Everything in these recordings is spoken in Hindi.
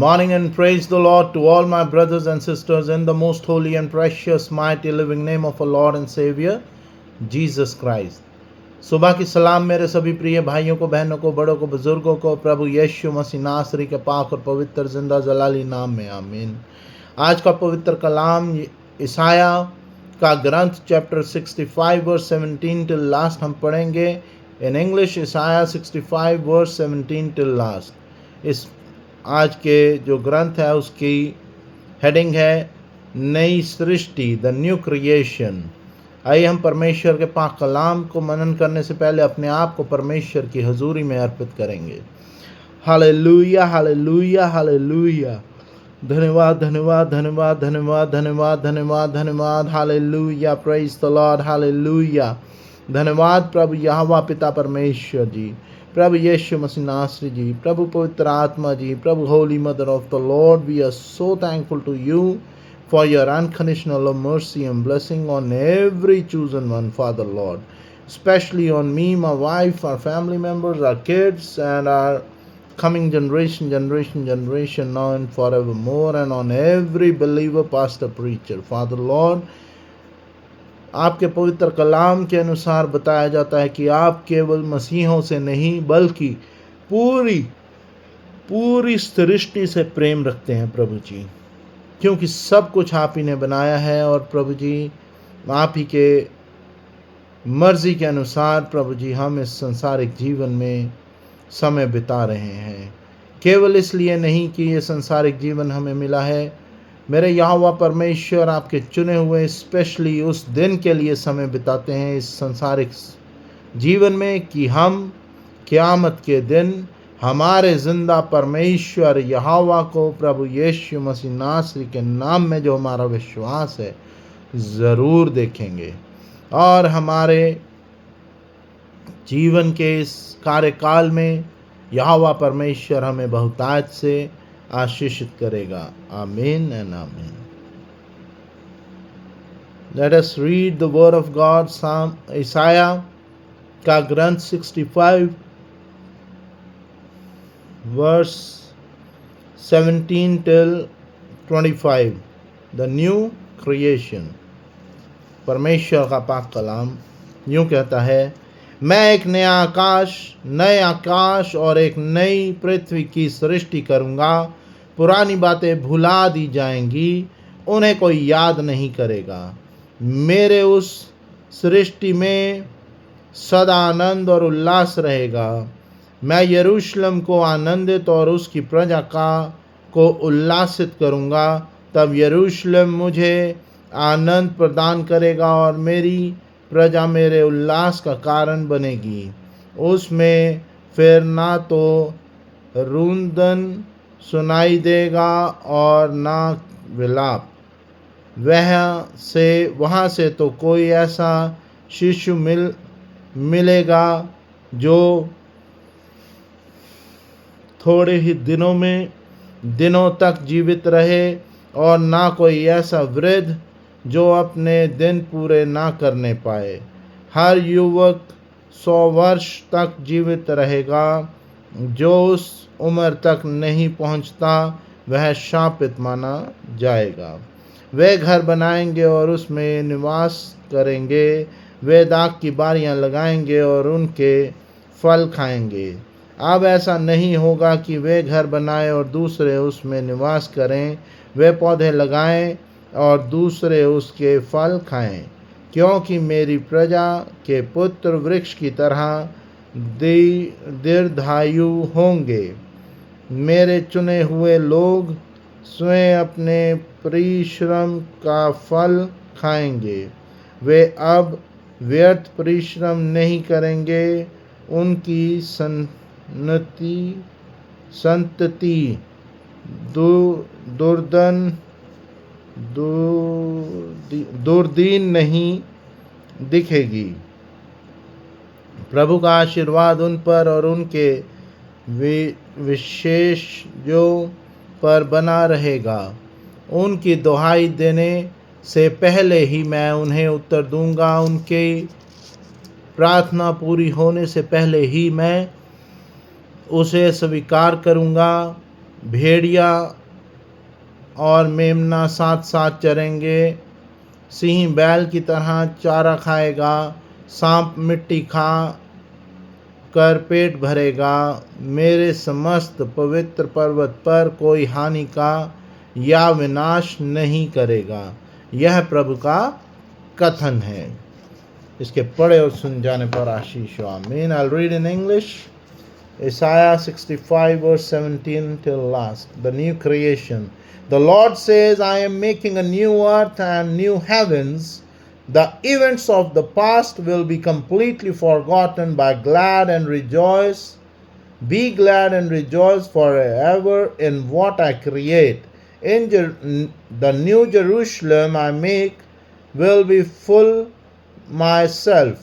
Morning and praise the Lord to all my brothers and sisters in the most holy and precious, mighty, living name of our Lord and Savior, Jesus Christ. सुबह की सलाम मेरे सभी प्रिय भाइयों को, बहनों को, बड़ों को, बुजुर्गों को प्रभु यीशु मसीह नासरी के पाक और पवित्र जिंदा जलाली नाम में आमीन। आज का पवित्र कलाम ईसाया का ग्रंथ चैप्टर 65 वर्स 17 टिल लास्ट हम पढ़ेंगे। In English Isaiah 65 verse 17 till last. इस आज के जो ग्रंथ है उसकी हेडिंग है नई सृष्टि, द न्यू क्रिएशन। आइए हम परमेश्वर के पाक कलाम को मनन करने से पहले अपने आप को परमेश्वर की हजूरी में अर्पित करेंगे। Hallelujah, hallelujah, hallelujah. धन्यवाद, धन्यवाद, धन्यवाद, धन्यवाद, धन्यवाद, धन्यवाद, धन्यवाद। Hallelujah, praise the Lord, hallelujah. धन्यवाद प्रभु यहोवा पिता परमेश्वर जी, प्रभु यीशु मसीह नासरी जी, प्रभु पवित्र आत्मा जी, प्रभु holy mother of the lord, we are so thankful to you for your unconditional love, mercy and blessing on every chosen one, Father Lord, especially on me, my wife, our family members, our kids, and our coming generation, now and forevermore, and on every believer, pastor, preacher, Father Lord. आपके पवित्र कलाम के अनुसार बताया जाता है कि आप केवल मसीहों से नहीं बल्कि पूरी सृष्टि से प्रेम रखते हैं प्रभु जी, क्योंकि सब कुछ आप ही ने बनाया है और प्रभु जी आप ही के मर्जी के अनुसार प्रभु जी हम इस संसारिक जीवन में समय बिता रहे हैं। केवल इसलिए नहीं कि ये संसारिक जीवन हमें मिला है, मेरे यहोवा परमेश्वर आपके चुने हुए स्पेशली उस दिन के लिए समय बिताते हैं इस संसारिक जीवन में कि हम क़यामत के दिन हमारे जिंदा परमेश्वर यहोवा को, प्रभु यीशु मसीह नासरी के नाम में जो हमारा विश्वास है, ज़रूर देखेंगे और हमारे जीवन के इस कार्यकाल में यहोवा परमेश्वर हमें बहुतायत से आशीषित करेगा। Amen and amen. Let us read the word of God. Isaiah का ग्रंथ 65 verse 17 till 25, the new creation। परमेश्वर का पाक कलाम यूँ कहता है, मैं एक नए आकाश और एक नई पृथ्वी की सृष्टि करूँगा। पुरानी बातें भुला दी जाएंगी, उन्हें कोई याद नहीं करेगा। मेरे उस सृष्टि में सदा आनंद और उल्लास रहेगा। मैं यरूशलेम को आनंदित और उसकी प्रजा को उल्लासित करूँगा। तब यरूशलेम मुझे आनंद प्रदान करेगा और मेरी प्रजा मेरे उल्लास का कारण बनेगी। उसमें फिर ना तो रुदन सुनाई देगा और ना विलाप। वहाँ से तो कोई ऐसा शिशु मिलेगा जो थोड़े ही दिनों तक जीवित रहे, और ना कोई ऐसा वृद्ध जो अपने दिन पूरे ना करने पाए। हर युवक 100 वर्ष तक जीवित रहेगा। जो उस उम्र तक नहीं पहुंचता वह शापित माना जाएगा। वे घर बनाएंगे और उसमें निवास करेंगे। वे दाख की बारियां लगाएंगे और उनके फल खाएंगे। अब ऐसा नहीं होगा कि वे घर बनाएं और दूसरे उसमें निवास करें। वे पौधे लगाएं और दूसरे उसके फल खाएं, क्योंकि मेरी प्रजा के पुत्र वृक्ष की तरह दीर्घायु होंगे। मेरे चुने हुए लोग स्वयं अपने परिश्रम का फल खाएंगे। वे अब व्यर्थ परिश्रम नहीं करेंगे। उनकी संतति दुर्दीन नहीं दिखेगी। प्रभु का आशीर्वाद उन पर और उनके विशेषजों पर बना रहेगा। उनकी दुहाई देने से पहले ही मैं उन्हें उत्तर दूंगा। उनकी प्रार्थना पूरी होने से पहले ही मैं उसे स्वीकार करूंगा। भेड़िया और मेमना साथ साथ चरेंगे। सिंह बैल की तरह चारा खाएगा। सांप मिट्टी खा कर पेट भरेगा। मेरे समस्त पवित्र पर्वत पर कोई हानि का या विनाश नहीं करेगा। यह प्रभु का कथन है। इसके पढ़े और सुन जाने पर आशीष हो। आमीन। I'll read in English. Isaiah 65 verse 17 till last. The new creation. The Lord says, I am making a new earth and new heavens. The events of the past will be completely forgotten. Be glad and rejoice forever in what I create. The new Jerusalem I make will be full myself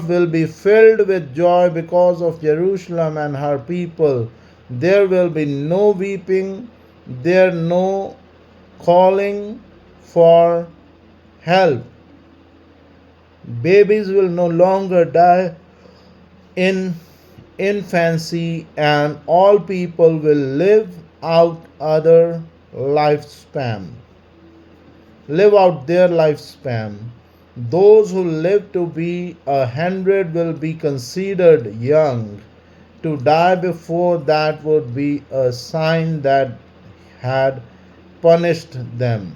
will be filled with joy because of Jerusalem and her people. There will be no weeping, there no calling for help. Babies will no longer die in infancy, and all people will live out their lifespan. Those who live to be 100 will be considered young. To die before that would be a sign that had punished them.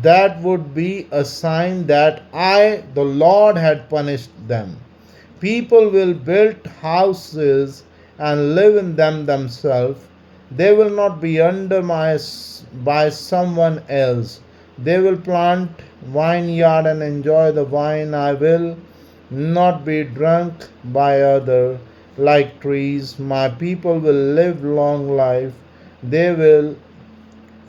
That would be a sign that I, the Lord, had punished them. People will build houses and live in them themselves. They will not be under by someone else. They will plant vineyard and enjoy the wine. I will not be drunk by other like trees. My people will live long life. They will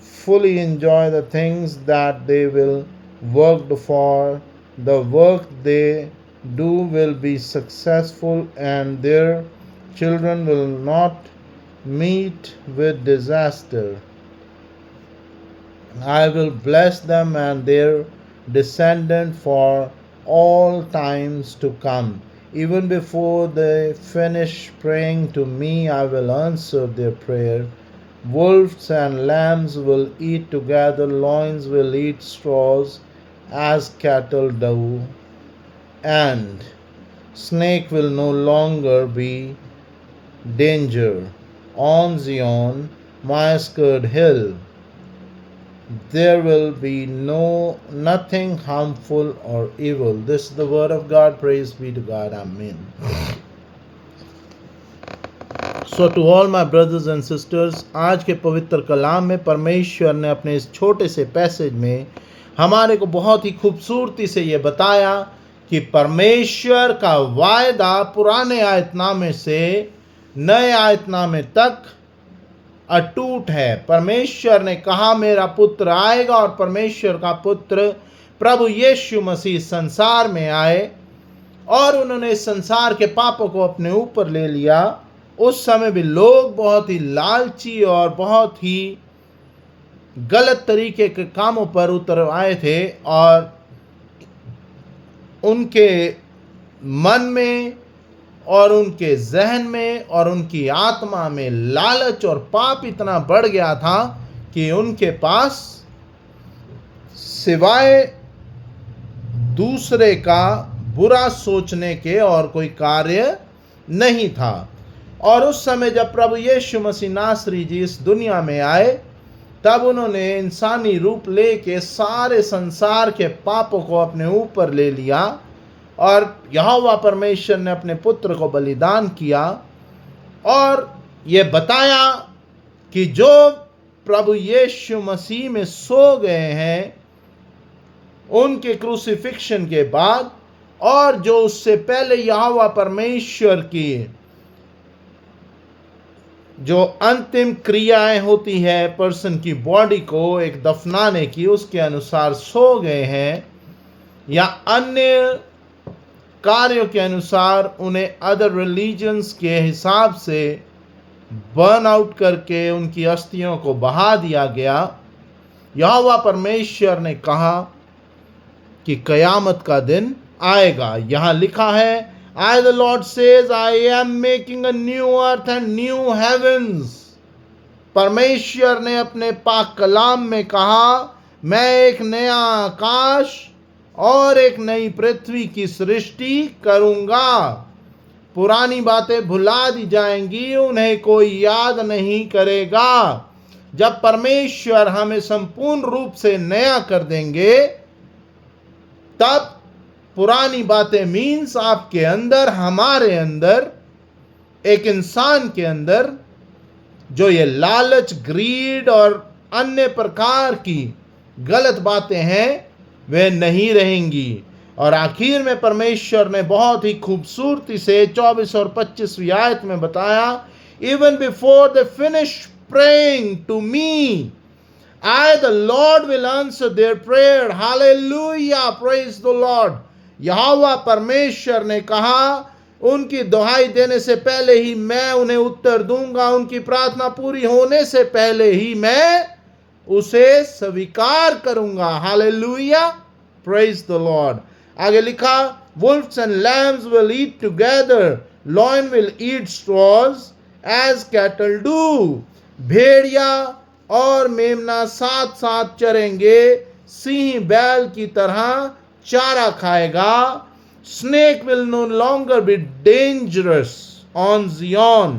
fully enjoy the things that they will work for. The work they do will be successful, and their children will not meet with disaster. I will bless them and their descendant for all times to come. Even before they finish praying to me, I will answer their prayer. Wolves and lambs will eat together, loins will eat straws as cattle do, and snake will no longer be danger. On Zion, my sacred hill, there will be nothing harmful or evil. This is the word of God. Praise be to God. Amen. So to all my brothers and sisters, आज के पवित्र कलाम में परमेश्वर ने अपने इस छोटे से पैसेज में हमारे को बहुत ही खूबसूरती से ये बताया कि परमेश्वर का वायदा पुराने आयतनामे से नए आयतनामे तक अटूट है। परमेश्वर ने कहा मेरा पुत्र आएगा, और परमेश्वर का पुत्र प्रभु यीशु मसीह संसार में आए और उन्होंने इस संसार के पापों को अपने ऊपर ले लिया। उस समय भी लोग बहुत ही लालची और बहुत ही गलत तरीके के कामों पर उतर आए थे, और उनके मन में और उनके जहन में और उनकी आत्मा में लालच और पाप इतना बढ़ गया था कि उनके पास सिवाय दूसरे का बुरा सोचने के और कोई कार्य नहीं था। और उस समय जब प्रभु यीशु मसीह नासरी जी इस दुनिया में आए, तब उन्होंने इंसानी रूप लेके सारे संसार के पापों को अपने ऊपर ले लिया, और यहोवा परमेश्वर ने अपने पुत्र को बलिदान किया और ये बताया कि जो प्रभु यीशु मसीह में सो गए हैं उनके क्रूसिफिक्शन के बाद, और जो उससे पहले यहोवा परमेश्वर की जो अंतिम क्रियाएं होती है पर्सन की बॉडी को एक दफनाने की, उसके अनुसार सो गए हैं, या अन्य कार्यों के अनुसार उन्हें अदर रिलीजन्स के हिसाब से बर्न आउट करके उनकी अस्थियों को बहा दिया गया। यहोवा परमेश्वर ने कहा कि कयामत का दिन आएगा। यहाँ लिखा है I, the Lord says, I am making a new earth and new heavens. परमेश्वर ने अपने पाक कलाम में कहा, मैं एक नया आकाश और एक नई पृथ्वी की सृष्टि करूंगा। पुरानी बातें भुला दी जाएंगी, उन्हें कोई याद नहीं करेगा। जब परमेश्वर हमें संपूर्ण रूप से नया कर देंगे, तब पुरानी बातें मीन्स आपके अंदर, हमारे अंदर, एक इंसान के अंदर जो ये लालच, ग्रीड और अन्य प्रकार की गलत बातें हैं, वे नहीं रहेंगी। और आखिर में परमेश्वर ने बहुत ही खूबसूरती से 24 और 25वीं आयत में बताया, even before they finish praying to me, I, the Lord, will answer their prayer. Hallelujah, praise the Lord. यहोवा परमेश्वर ने कहा, उनकी दुहाई देने से पहले ही मैं उन्हें उत्तर दूंगा, उनकी प्रार्थना पूरी होने से पहले ही मैं उसे स्वीकार करूंगा। Hallelujah, praise the Lord. आगे लिखा, wolves and lambs will eat together, lion will eat straws as cattle do. भेड़िया और मेमना साथ साथ चरेंगे, सिंह बैल की तरह चारा खाएगा। Snake will no longer be dangerous on Zion.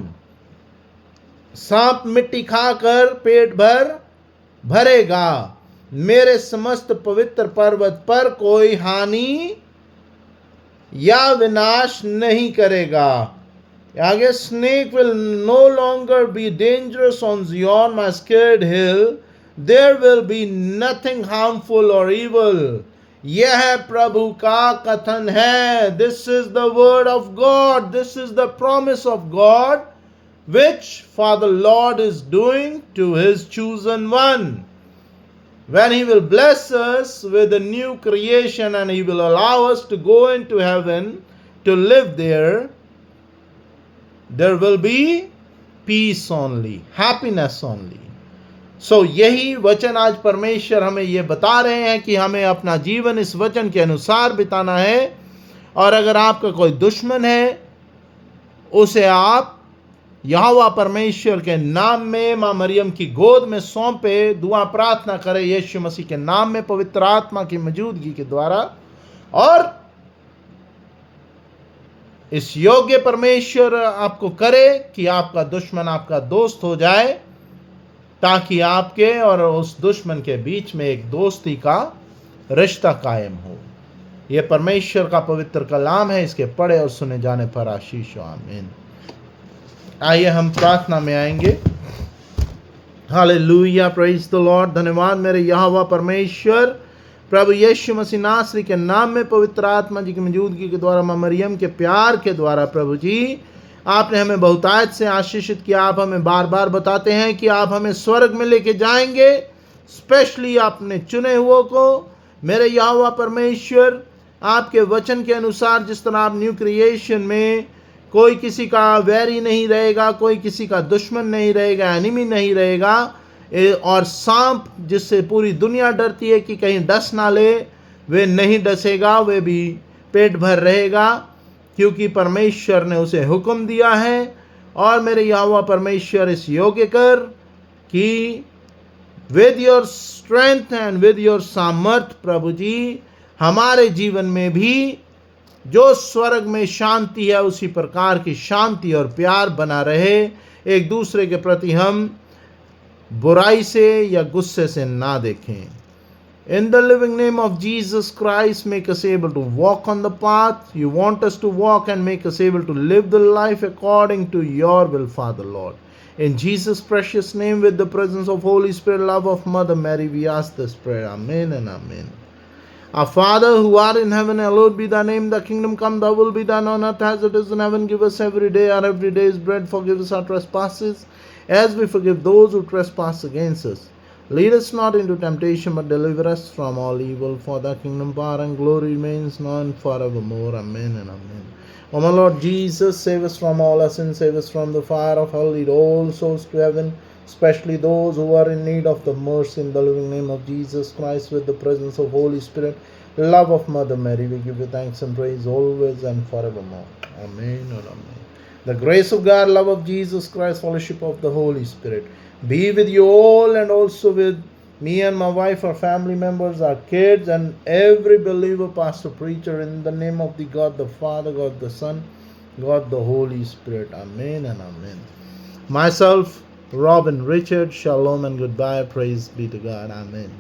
सांप मिट्टी खाकर पेट भरेगा। मेरे समस्त पवित्र पर्वत पर कोई हानि या विनाश नहीं करेगा। आगे, snake will no longer be dangerous on Zion, my sacred hill. There will be nothing harmful or evil. यह प्रभु का कथन है। This is the word of God. This is the promise of God, which Father Lord is doing to his chosen one. When he will bless us with a new creation and he will allow us to go into heaven to live there, there will be peace only, happiness only. So यही वचन आज परमेश्वर हमें ये बता रहे हैं कि हमें अपना जीवन इस वचन के अनुसार बिताना है। और अगर आपका कोई दुश्मन है, उसे आप यहोवा परमेश्वर के नाम में मां मरियम की गोद में सौंपे, दुआ प्रार्थना करें यीशु मसीह के नाम में, पवित्र आत्मा की मौजूदगी के द्वारा। और इस योग्य परमेश्वर आपको करे कि आपका दुश्मन आपका दोस्त हो जाए, ताकि आपके और उस दुश्मन के बीच में एक दोस्ती का रिश्ता कायम हो। यह परमेश्वर का पवित्र कलाम है, इसके पढ़े और सुने जाने पर आशीष हो। आमीन। आइए हम प्रार्थना में आएंगे। Hallelujah, praise the Lord. धन्यवाद मेरे यहोवा परमेश्वर, प्रभु यीशु मसीह नासरी के नाम में, पवित्र आत्मा जी की मौजूदगी के द्वारा, मां मरियम के प्यार के द्वारा, प्रभु जी आपने हमें बहुतायत से आशीषित किया। आप हमें बार बार बताते हैं कि आप हमें स्वर्ग में लेके जाएंगे, स्पेशली आपने चुने हुओं को। मेरे यहोवा परमेश्वर, आपके वचन के अनुसार जिस तरह आप न्यू क्रिएशन में कोई किसी का वैरी नहीं रहेगा, कोई किसी का दुश्मन नहीं रहेगा, एनिमी नहीं रहेगा, और सांप जिससे पूरी दुनिया डरती है कि कहीं डस ना ले, वे नहीं डसेगा, वे भी पेट भर रहेगा, क्योंकि परमेश्वर ने उसे हुक्म दिया है। और मेरे यहोवा परमेश्वर, इस योग्य कर कि with your strength and with your सामर्थ, प्रभु जी हमारे जीवन में भी जो स्वर्ग में शांति है, उसी प्रकार की शांति और प्यार बना रहे। एक दूसरे के प्रति हम बुराई से या गुस्से से ना देखें। In the living name of Jesus Christ, make us able to walk on the path you want us to walk, and make us able to live the life according to your will, Father Lord. In Jesus' precious name, with the presence of Holy Spirit, love of Mother Mary, we ask this prayer. Amen and amen. Our Father who art in heaven, hallowed be thy name. Thy kingdom come, thy will be done on earth as it is in heaven. Give us every day our everyday's bread. Forgive us our trespasses, as we forgive those who trespass against us. Lead us not into temptation, but deliver us from all evil. For thy kingdom, power, and glory remains now and forevermore. Amen and amen. O my Lord Jesus, save us from all our sins. Save us from the fire of hell. Lead all souls to heaven, especially those who are in need of the mercy. In the living name of Jesus Christ, with the presence of Holy Spirit, love of Mother Mary, we give you thanks and praise always and forevermore. Amen and amen. The grace of God, love of Jesus Christ, fellowship of the Holy Spirit be with you all, and also with me and my wife, our family members, our kids, and every believer, pastor, preacher, in the name of the God the Father, God the Son, God the Holy Spirit. Amen and amen. Myself, Robin Richard, shalom and goodbye. Praise be to God. Amen.